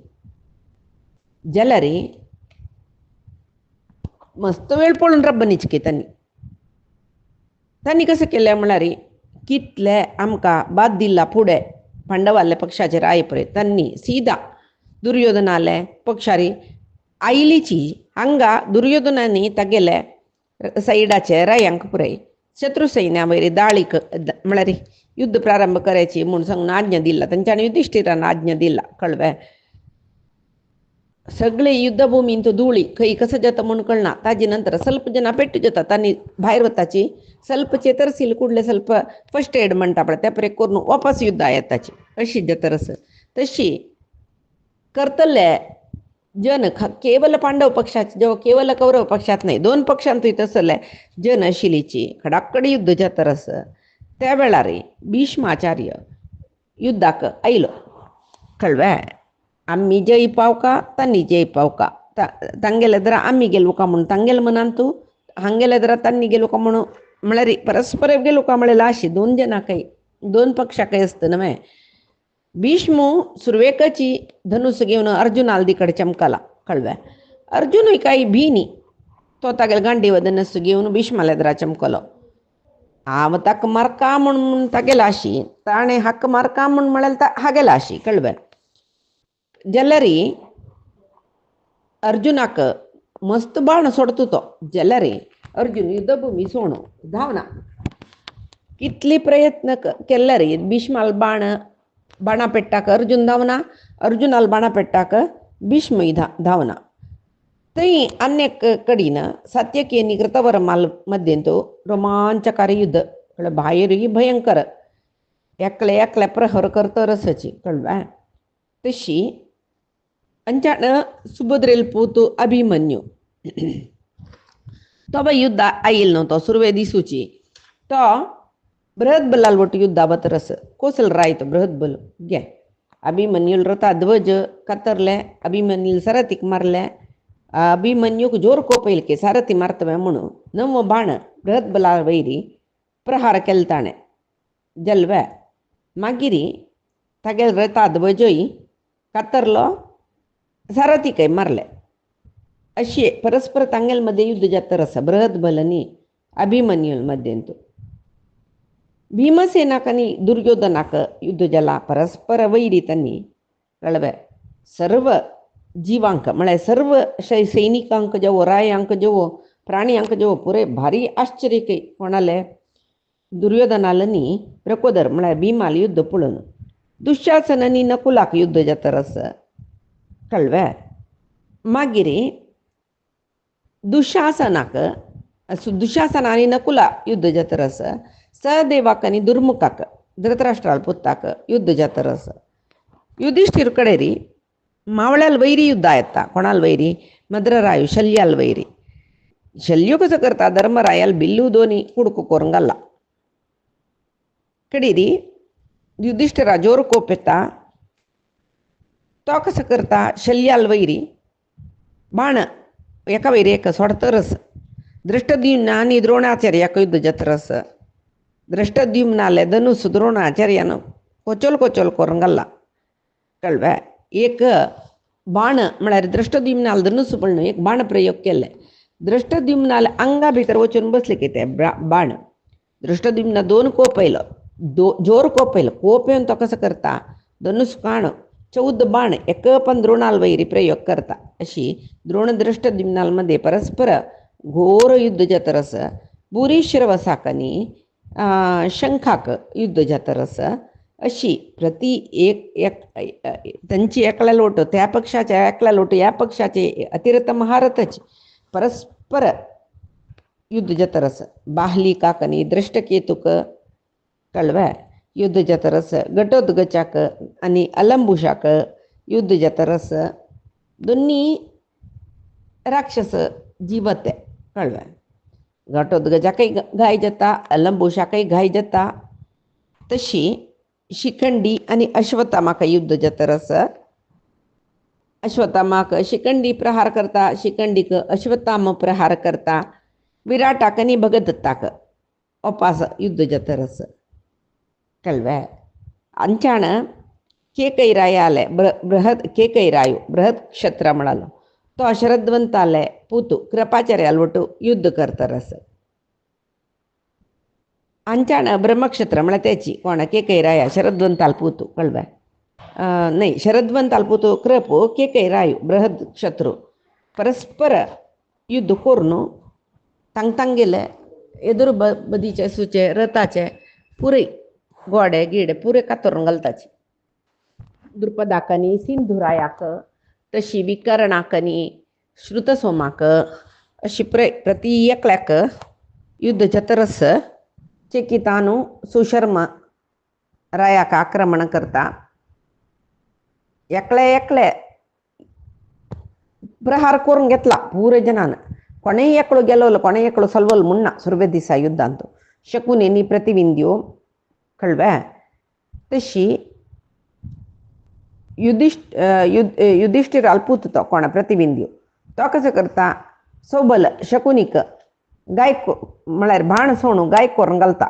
जाल्यार मस्त वेळ पळोवन राबनीच तांणी कशें केलें म्हळ्यार कितले आमकां बाद दिला फुडें पांडवाले पक्षाचे राय पळय तांणी सीदा दुर्योधनाले पक्षारी आयलीची हांगा दुर्योधनांनी तागेले साईडाचे रायांक पुराय शत्रू सैन्या वयरी दाळी म्हळ्यार युद्ध प्रारंभ करायची म्हूण सांगून आज्ञा दिला. तांच्यांनी युधिष्ठिरान आज्ञा दिला. कळ्ळें. सगळे युद्धभूमींत धुळी खंय कसं जाता म्हूण कळना. ताजे नंतर ಸ್ವಲ್ಪ ಜನ ಪೆಟ್ಟು जाता तांणी भायर वताची ಸ್ವಲ್ಪ चेतरसील कुडले ಸ್ವಲ್ಪ फस्ट एड म्हणटा पळय त्या परे करून वापस युद्धा येताची अशी जतरस. तशी करतले जन केवल पांडव पक्षाचे जेव्हा केवल कौरव पक्षात नाही 2 पक्षांतूय तसले जन आशिल्लीची खडाकडी युद्ध जातरस. त्या वेळार भीष्माचार्य युद्धाक आयलो. कळ्ळें. आम्ही जय पावका तांणी जय पावका तांगेलेದ್ರ आम्ही गेलो का म्हणून तांगेल मनांतू हांगेलेದ್ರ तांणी गेलो का म्हणून म्हळ्यार परस्पर गेलो का म्हळ्यार अशी 2 जनां काही 2 पक्षा काही असतं नव्हे. भीष्मू सुरवेकाची धनुस घेऊन अर्जुनाल दिकडे चमकाला. कळ्ळें. अर्जुनूय काही भीनी तो तागेले गांडीव धनुस घेऊन भीष्मालेद्रा चमकलो. हांव ताका मारका म्हणून तागेला अशी ताणें हाक मारका म्हणून म्हळ्यार हागेला अशी. कळ्ळें. जाल्यारी अर्जुनाक मस्त बाण सोडतो तो जाल्यार अर्जुन युद्धभूमी सोडून धांवना. कितले प्रयत्न केल्यार भीष्माल बाणा पेट्टाक अर्जुन धांवना. अर्जुनाल बाणा पेट्टाक भीष्मय धांवना. थंय अन्यक कडेन सात्यकी आनी कृतवर्माल मध्येंतू रोमांचकारी युद्ध. भायरूय भयंकर एकले प्रहर करतरसची. कळ्ळें. तशी अंचाण सुभद्रेल पोतू अभिमन्यू तो युद्ध आयल न्हू. तो सुरवे दिसूची तो बृहद बलाल वट युद्धा बतरस कोसल राय तो बृहद बल गे अभिमन्यूल रथा ध्वज कतरले. अभिमन्यूल सारथीक मारले. अभिमन्यूक जोर कोपयल के सारथी मारतवे म्हणून 9 बाण बृहद बला वैरी प्रहार केले ताणें. जल्वे मागिरी तागेले रथा ध्वजय कातरलो सारथी काही मारले. अशी परस्पर तांगेल मध्ये युद्ध जातरस बृहद बलनी अभिमन्यूल मध्येंतू. भीमसेनाक आनी दुर्योधनाक युद्ध जाला परस्पर वैरी त्यांनी. कळ्ळें. सर्व जीवांक म्हळ्यार सर्व सैनिकांक जेवो रायांक जेवो प्राणियांक जेवो पुरे भारी आश्चर्य काही कोणाले दुर्योधनालनी प्रकोदर म्हळ्यार भीमाल युद्ध पळोवन दुशासन आनी नकुलाक युद्ध जातरस. कळ्ळें. मागीर दुशासन आनी नकुला युद्ध जातरस. सहदेवाक आनी दुर्मुखाक धृतराष्ट्राल पुताक युद्ध जातरस. युधिष्ठीर कडेरी मावळ्याल वैरी युद्धा येता. कोणाल वैरी मद्ररायू शल्याल वैरी. शल्यो कसं करता धर्मरायाल बिल्लू दोनी कुडको करून घाला. कडेरी युधिष्ठिरा जोर कोप येता. तो कसं करता शल्याल वैरी बाण एका वैरी एक सोडतरस. दृष्टद्युम्न आनी द्रोणाचार्याक युद्ध जातरस. दृष्टद्युम्नाले धनुस द्रोणाचार्यान कोचोल करून घाला. कळ्ळें. एक बाण म्हळ्यार दृष्टद्युम्नाल धनुस पळून एक बाण प्रयोग केले. दृष्टद्युम्नाल अंगा भितर वचून बसले की ते बाण दृष्टद्युम्न 2 कोपयलो. जोर कोपयलो. कोप येवन तो कसं करता धनुस काण 14 बाण एक पण द्रोणाल वैरी प्रयोग करता. अशी द्रोण दृष्टद्युम्नाल मध्ये परस्पर घोर युद्ध जातरस. भूरिश्रवसाक आनी शंखाक युद्ध जातरस. अशी प्रति एक त्यांची एकला लोट त्या पक्षाच्या एकला लोट या पक्षाचे अतिरथ महारथाची परस्पर युद्ध जातरस. बाहलिकाक आनी दृष्टकेतुक. कळ्ळें. युद्ध जातरस. घटोत्कचाक आनी अलंबुशाक युद्ध जातरस. दोन्ही राक्षस जिवते. कळ्ळें. घटोत्कचाकय घाय जाता अलंबुशाकय घाय जाता. तशी शिखंडी आनी अश्वत्थामाक युद्ध जातरस. अश्वत्थामाक शिखंडी प्रहार करता. शिखंडीक अश्वत्थामा प्रहार करता. विराटाक आनी भगदत्ताक अपास युद्ध जातरस. कळ्ळें. अंचाण केकैरायाले बृहद केकैरायू बृहद क्षत्र म्हणालो तो शरद्वंताले पुतू कृपाचार्याल वटू युद्ध करतरस. अंचाण ब्रह्मक्षत्र म्हळ्यार त्याची कोण केकैराया शरद्वंताल पुतू. कळ्ळें. नाही शरद्वंताल पुतू कृपू केकैरायू बृहद क्षत्रू परस्पर युद्ध करून तांगेले एदुरू बदीचे सुचे रथाचे पुरे गोडे गिडे पुरे कातरून घालताचे द्रुपदाकनी सिंधुरायाक तशी विकर्णाकनी श्रुतसोमाक अशी प्रति एकल्याक युद्ध जतरस चेकितानु सुशर्मा रायाक आक्रमण करता एकले प्रहार करून घेतला पुरे जनान कोणे एकलो गेलोल कोणे एकलो सलवल मुन्ना सुरवे दिसा युद्धांत शकुनेनी प्रतिविंद्यो कळवे तशी युधिष्ठिर अल्पूत तो कोणा प्रतिविंद्यो तो कसं करता सोबल शकुनिक गायक म्हळ्यार बाण सोणू गायक करून घालता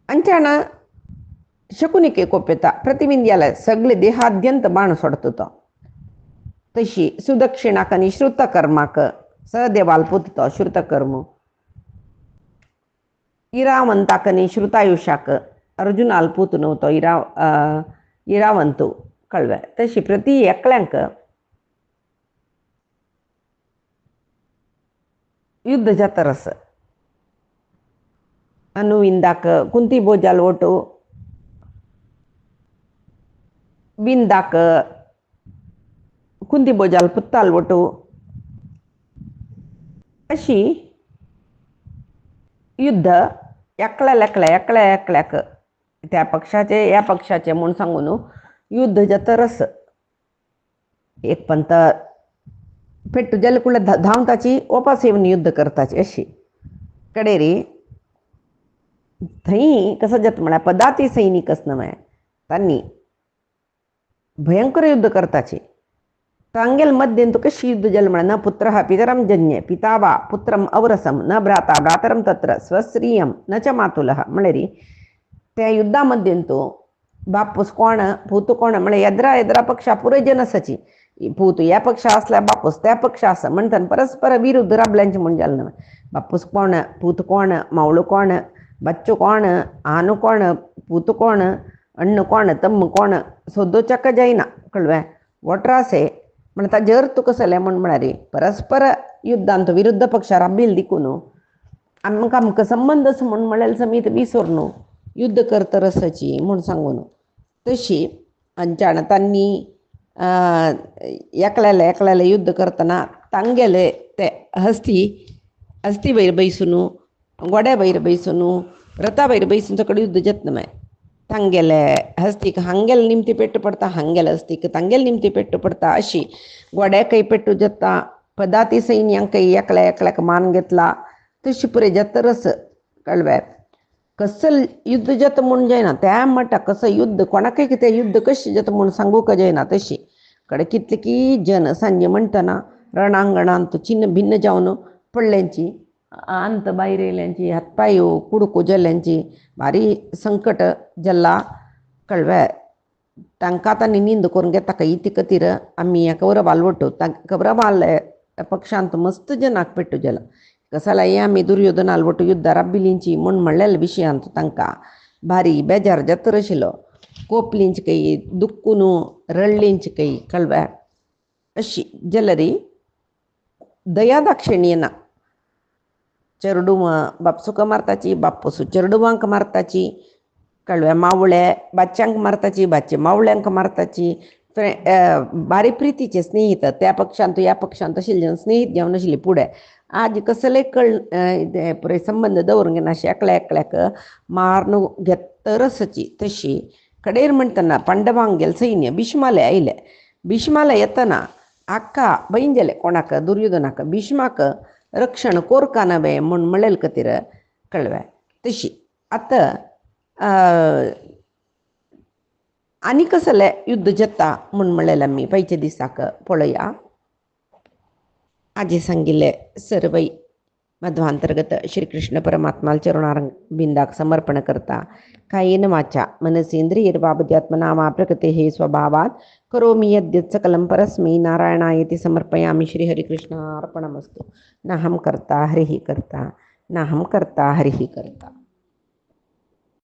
अंचान शकुनिके कोपेता प्रतिविंद्याला सगळे देहाद्यंत बाण सोडतो तो तशी सुदक्षिणाकनी श्रुतकर्माक सहदेव अल्पूत तो श्रुतकर्म इरावंताकनी श्रुतायुषाक अर्जुन अल्पूत नव्हतो इरावंतू कळवे तशी प्रति एकल्यांक युद्ध जातरस अनुविंदाक कुंती बोजाल ओटू विंदाक कुंती बोजाल पुत्ताल ओटू अशी युद्ध एकल्याक त्या पक्षाचे या पक्षाचे म्हणून सांगून युद्ध जातरस एक पंत पेट्टू जलकुळ धावताची ओपास येऊन युद्ध करताची अशी कडेरी थंय कसं जात म्हणा पदाती सैनिकच नव्हे त्यांनी भयंकर युद्ध करताची तांगेल मध्ये तो कशी युद्ध जल म्हणा न पुत्र हा पितरम जन्य पिता वा पुत्रम अवरसम न भ्राता भ्रातरम तत्र स्वस्त्रियम न च मातुलः म्हणेरी त्या युद्धामध्ये तो बापूस कोण भूत कोण म्हणे एद्रा पक्षा पुरे जनसची भूत या पक्ष असल्या बापूस त्या पक्ष असं म्हणतात परस्पर विरुद्ध राबल्यांचे म्हणून जाल नव्हे बापूस कोण भूत कोण मावळू कोण बच्चो कोण आनु कोण भूत कोण अण्ण कोण तम्म कोण सोदो चक्क जाईना कळवे वट्रासे म्हणता जर तू कसले म्हण म्हणारी परस्पर युद्धांत विरुद्ध पक्ष राबील दिकून आमकां संबंधच म्हणून म्हळेल समीत विसरनो युद्ध करत रसाची म्हणून सांगून तशी अंचाण त्यांनी एकल्याला युद्ध करतना तांगेले ते हस्ती वयर बैसून गोड्या वयर बैसून रथा वयर बैसून सगळं युद्ध जात नाही तांगेले हस्तीक हांगेल निमती पेट्टू पडता हांगेल हस्तीक तांगेल निमती पेट्टू पडता अशी गोड्या काही पेट्टू जाता पदाती सैन्यांक काही एकल्याक मान घेतला तशी पुरे जातरस कळव्यात कसं युद्ध जात म्हणून जायना त्या मटा कसं युद्ध कोणाकय कितें युद्ध कशी जात म्हणून सांगू का जायना तशी कडे कितले की जन सांजे म्हणटना रणांगणांत चिन्ह भिन्न जावन पडल्यांची अंत बाहेर येयल्यांची हातपाय कुडको जाल्ल्यांची भारी संकट जल्ला कळव्या तांकां आतां निंद करून घेता का इति कतीर आमी कौरव आलवटू कौरव आले पक्षांत मस्त जनाक पेट्टू जाला कसाला हे आमी दुर्योधन आलवटू युद्ध राबिलींची म्हूण म्हणलेल्या विशयांत तांकां भारी बेजार जातर आशिल्लो कोपलींच काही दुखून रडलींच काही कळव्या अशी जलरी दया दाक्षिण्य ना चेरडू बापसूक मारताची बापूसू चेरडुवांक मारताची कळव्या मावळे बाच्यांक मारताची बाचे मावळ्यांक मारताची बारी प्रितीचे स्नेहित त्या पक्षांत या पक्षांत आशिल्ले स्नेहित जावन आशिल्ले पुढे आज कसले पुरे संबंध दवरूंक घेना अशें एकल्याक मारून घेतरसची तशी कडेर म्हणटना पांडवांक गेल सैन्य भीष्माले आयले भीष्माला येतना आक्का बहीण जाले कोणाक दुर्योधनाक भीष्माक रक्षण कोरका नवे म्हूण म्हणलेल कतीर कळव्या तशी आतां आनी कसले युद्ध जाता म्हूण म्हणलेलें आमी पयच्या दिसाक पळया आजे सांगिल्ले सर्वै मध्वांतर्गत श्रीकृष्ण परमात्मा चरुणारविंदाक समर्पण करता कायेन वाचा मनसेंद्रियर्वा बुद्ध्यात्मना वा प्रकृतेः स्वभावात् करोमि यद्यत् सकलं परस्मै नारायणायेति समर्पयामि श्रीहरिकृष्णार्पणमस्तु नाहं कर्ता हरिः कर्ता नाहं कर्ता हरिः कर्ता।